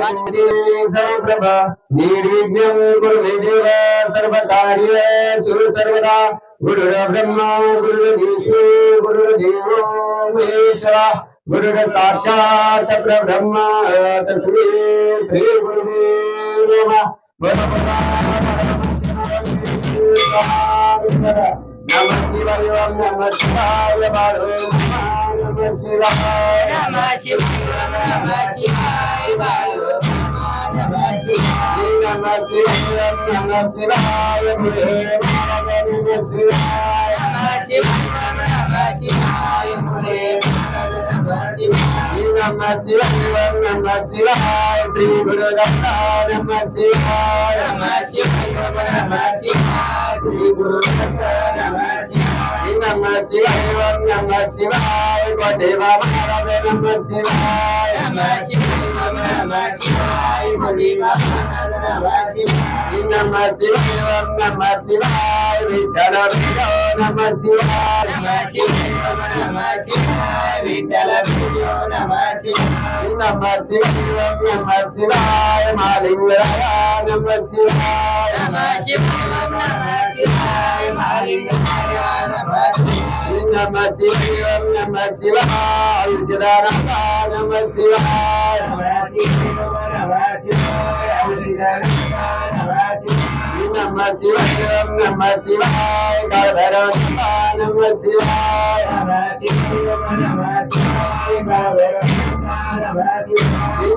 सर्वप्रभा निर्विघ्नं कुरु मे देव सर्वकार्येषु सर्वदा गुरुर्ब्रह्मा गुरुर्विष्णु गुरुर्देवो महेश्वरा गुरुर्साक्षात् परब्रह्म तस्मै श्री गुरुवे नमः। नमः शिवाय नमः शिवाय बाळो नमः शिवाय नमः शिवाय नमः शिवाय बाळो नमः शिवाय नमः शिवाय नमः शिवाय मुरे नमः शिवाय नमः शिवाय नमः शिवाय मुरे नमः शिवाय नमः शिवाय नमः शिवाय श्री गुरुदत्त नमः शिवाय नमः शिवाय नमः शिवाय श्री गुरुदत्त नमः शिवाय नमः शिवाय नमः शिवाय देवा महाराज नमः शिवाय नमः शिवाय नमः शिवाय देवा नमः शिवाय नमः शिवाय नमः शिवाय विठ्ठल नमः शिवाय नमः शिवाय नमः शिवाय विठ्ठल नमः शिवाय नमः शिवाय नमः शिवाय महालिंगराय नमः शिवाय नमः शिवाय नमः शिवाय महालिंगाय नमः शिवाय नमः शिवाय नमः शिवाय सिद्धारंग नमः शिवाय नमः शिवाय नमः शिवाय नमः शिवाय कालभैरव नमः शिवाय नमः शिवाय नमः शिवाय नमः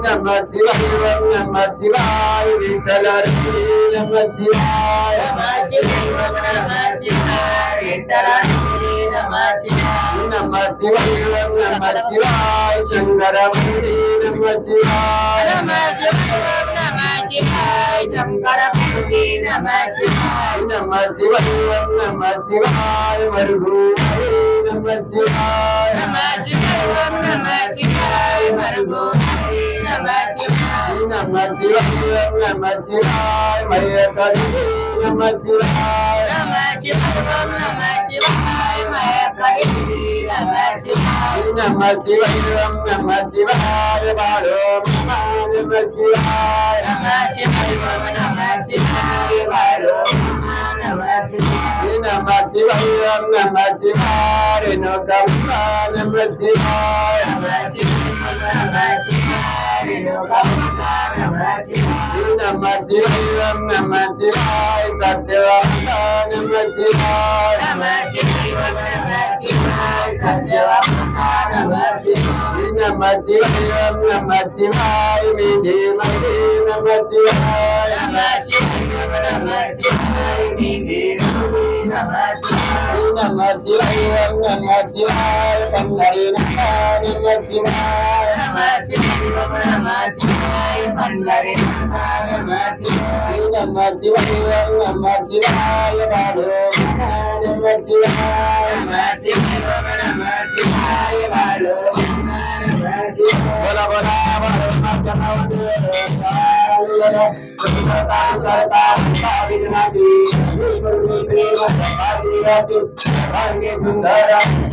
शिवाय नमः शिवाय विठ्ठल नमः शिवाय नमः शिवाय नमः शिवाय विठ्ठल नमः शिवाय नमः शिवाय नमः शिवाय शंकर नमः शिवाय नमः शिवाय नमः शिवाय शंकर नमः शिवाय नमः शिवाय नमः शिवाय मरुगु नमः शिवाय नमः शिवाय नमः शिवाय मरुगो नमः शिवाय नमः शिवाय नमः शिवाय मयकरी नमः शिवाय नमः शिवाय नमः शिवाय मैं करी नमः शिवाय नमः शिवाय नमः शिवाय बाळो नमः शिवाय नमः शिवाय नमः शिवाय बाळो नमः शिवाय नमः शिवाय नमः शिवाय रेणुका नमः शिवाय नमः शिवाय नमः शिवाय रेणुका नमः शिवाय नमः शिवाय नमः शिवाय सत्यवान नमः शिवाय नमः शिवाय नमः शिवाय सत्यवान नमः शिवाय नमः शिवाय नमः शिवाय विधेमते नमः शिवाय नमः शिवाय नमः शिवाय नमः शिवाय नमः शिवाय नमः शिवाय पंढरी नमः शिवाय नमः शिवाय नमः शिवाय पंढरी नमः शिवाय नमः शिवाय नमः शिवाय बाळो नमः शिवाय नमः शिवाय नमः शिवाय बाळो नमः शिवाय बोला बोला बाळो सुंदर सुंदराची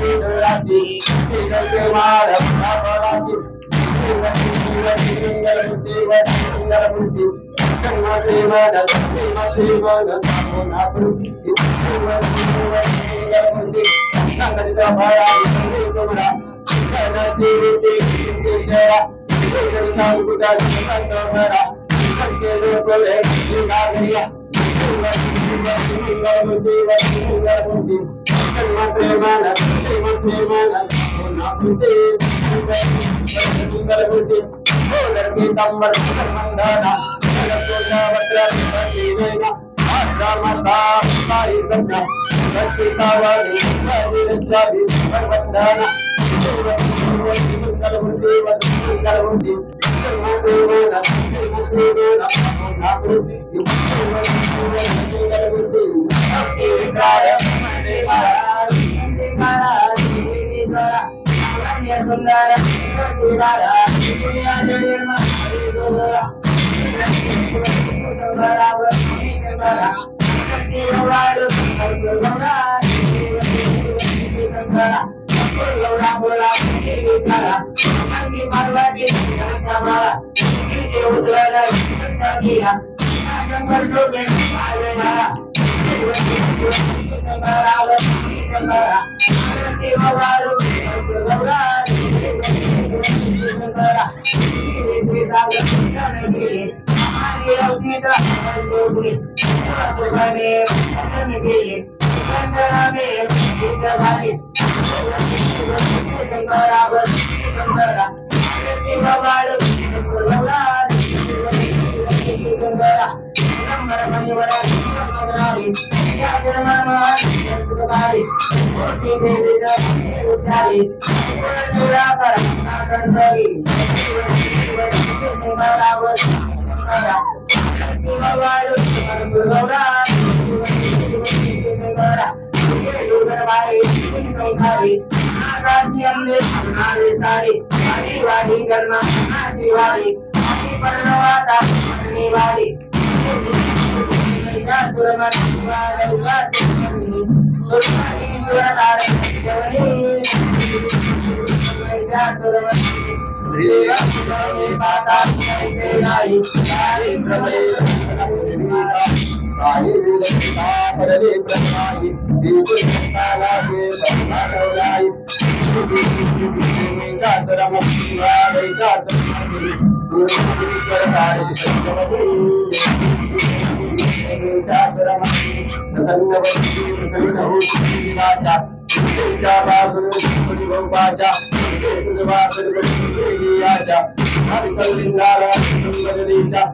उतरला गेला शंकर शोभे आलेला शंकरावर शंकरा देव वाळू गौरा शंकरा ते सागर गेले आणि अवतीला जोडले सुखाने गेले शंकराने युद्ध झाले शंकरावर शंकरा देव वाळू गौरा शंकरा नंबर मनिवर मगनारी या जन्ममान सुखकारी मोठी देवी उचारी तुला कर संतरी शंकरावर शंकरा देव वाळू गौरा शंकरा दुर्गणवारी संसारी नागाची अंबे नावे तारी वारी वारी जन्म नाची वारी आणि पर्णवाता वारी सुरतार प्रसन्न होती निराशा तुझ्या बाजूने भाषा तुझ्या आशा कलिंगाला देशा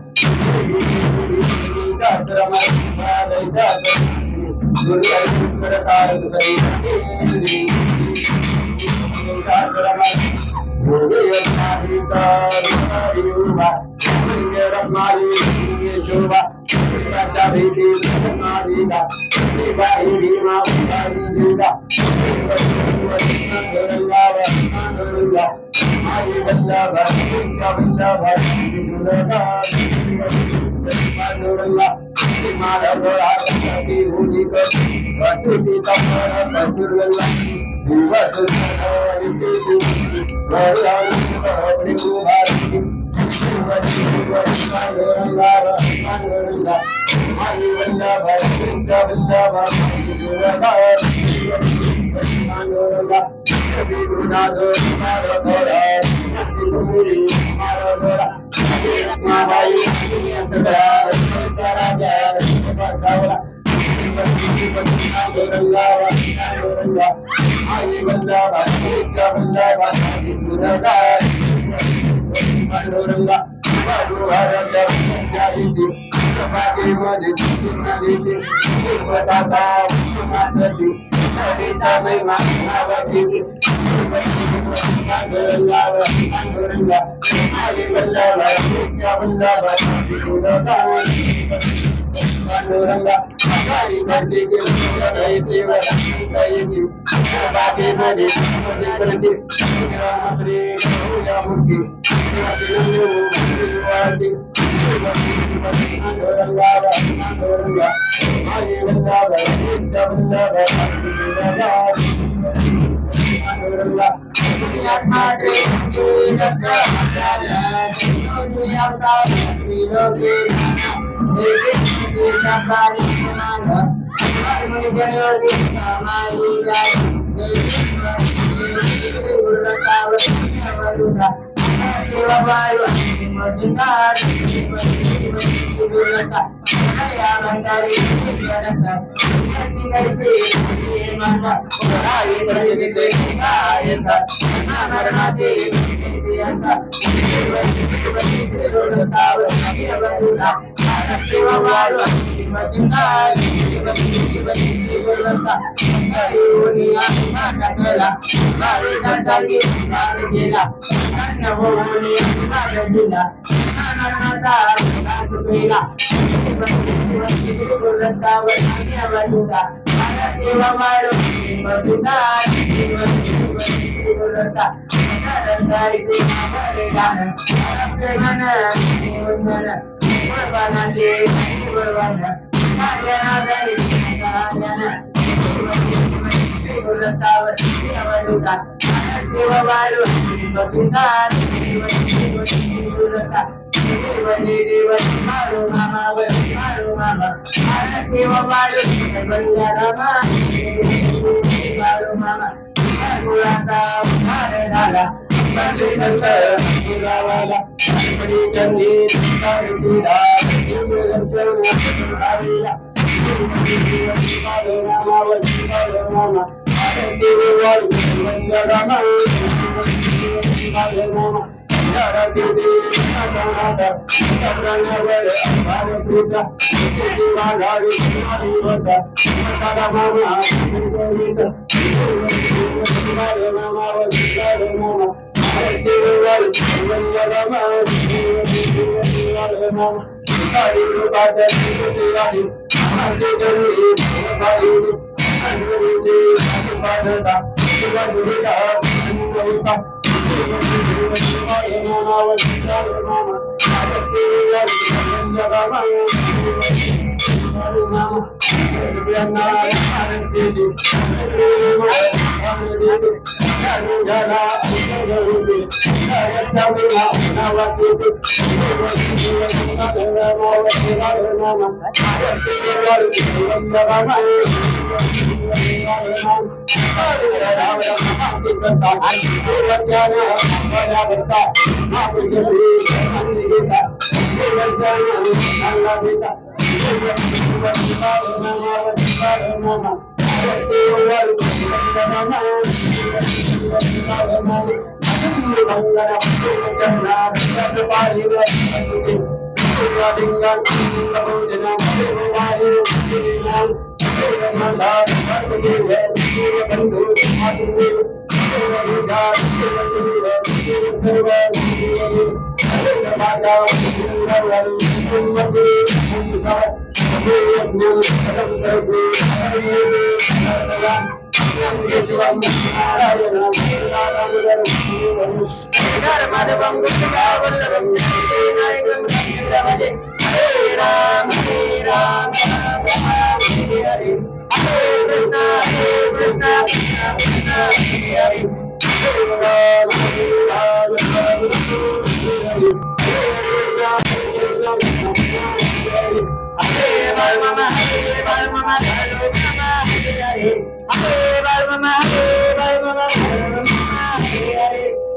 शोभा भेटी मालिका बाई भीमा देगा आई वल्लभ वल्लभ पांडुरंगा माधवरा भूमि वसुति तमर कचुरला दिवस पांडुरंगा पांडुरंगा आई वल्लभ वल्लभ पांडुरंगा विघुनाथ माधवरा माधवरा माबाई सगळा राजा बसावला पांडुरंगा पांडुरंगा आई वल्लभ वल्लभ पांडुरंगा पांडुरंगा धरती के बागे मध्ये मुक्ती पांडुरंगा पांडुरंगा आई वल्लभ वल्लभ पांडुरंगा दुनियात मात्रे दुनियात लोके एक शब्दानी समान हरमोनी जनयोगी समाई जाय गुरुदत्तावर अवधूता देवा बाळू मजिंदार गुरुदत्ता या बंदारी जगत याची कैसी माता राई परिजिते सायता मरणाचे कैसी अंत गुरुदत्तावर अवधूता देवा बाळू मजिंदार गुरुदत्ता युनिया माता बारे जाटागी बारे गेला सन्न होऊनी माता दिला मरणाचा चुकलेला गुरुदत्तावर अवधूता देवा बाळू मजिंदार गुरुदत्ता दत्ताईचे मागले गाणं आपले मन मन बळवानाचे बळवान जनादरी जन गुरुदत्तावर अवधूता देवा बाळू मजिंदार गुरुदत्ता देव मारो मामा आरती वाळू बल्ल्या रामा मारो मामा मुलाचा उद्धार झाला बंदी संत गावाला पडी चंदी संतारीला दर्शन आईला मारो मामा आरती वाळू बल्ल्या रामा मारो मामा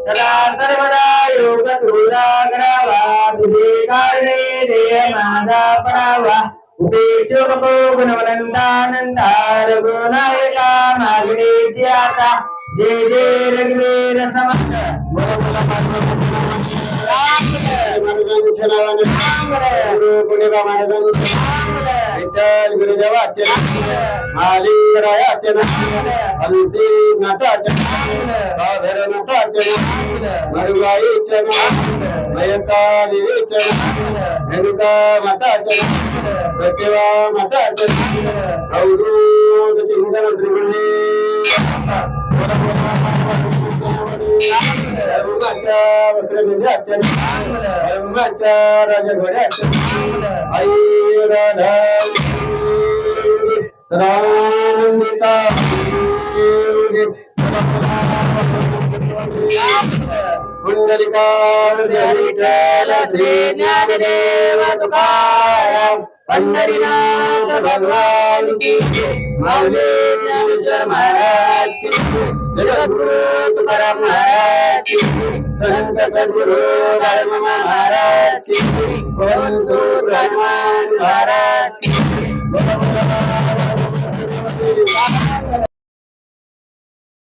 सदा सर्वदा योग तुला करावा तुझे कारणे देय माझा पडावा उपेक्षको गुणवंतानंदा रघुनायका मागणीची आता जे जे रघुवीर समर्थ गुरुदेवाचे महालिंगरायाचे हलसी नाटाचे साधर नाटाचे मडगाईचे मयका देवीचे रेणुका माताचे सत्यवा माताचे अवधूत चिंतन श्रीगुणे धर्माच्या वक्रविंध्याचे धर्माच्या राजघोड्याचे आई राधा सदानंदिता पुंडलिकार विठ्ठल श्री ज्ञानदेव तुकाराम पंढरीनाथ भगवान की जय माऊली ज्ञानेश्वर महाराज की जय जगद्गुरु तुकाराम महाराज की जय संत सद्गुरु महाराज की जय हनुमान महाराज की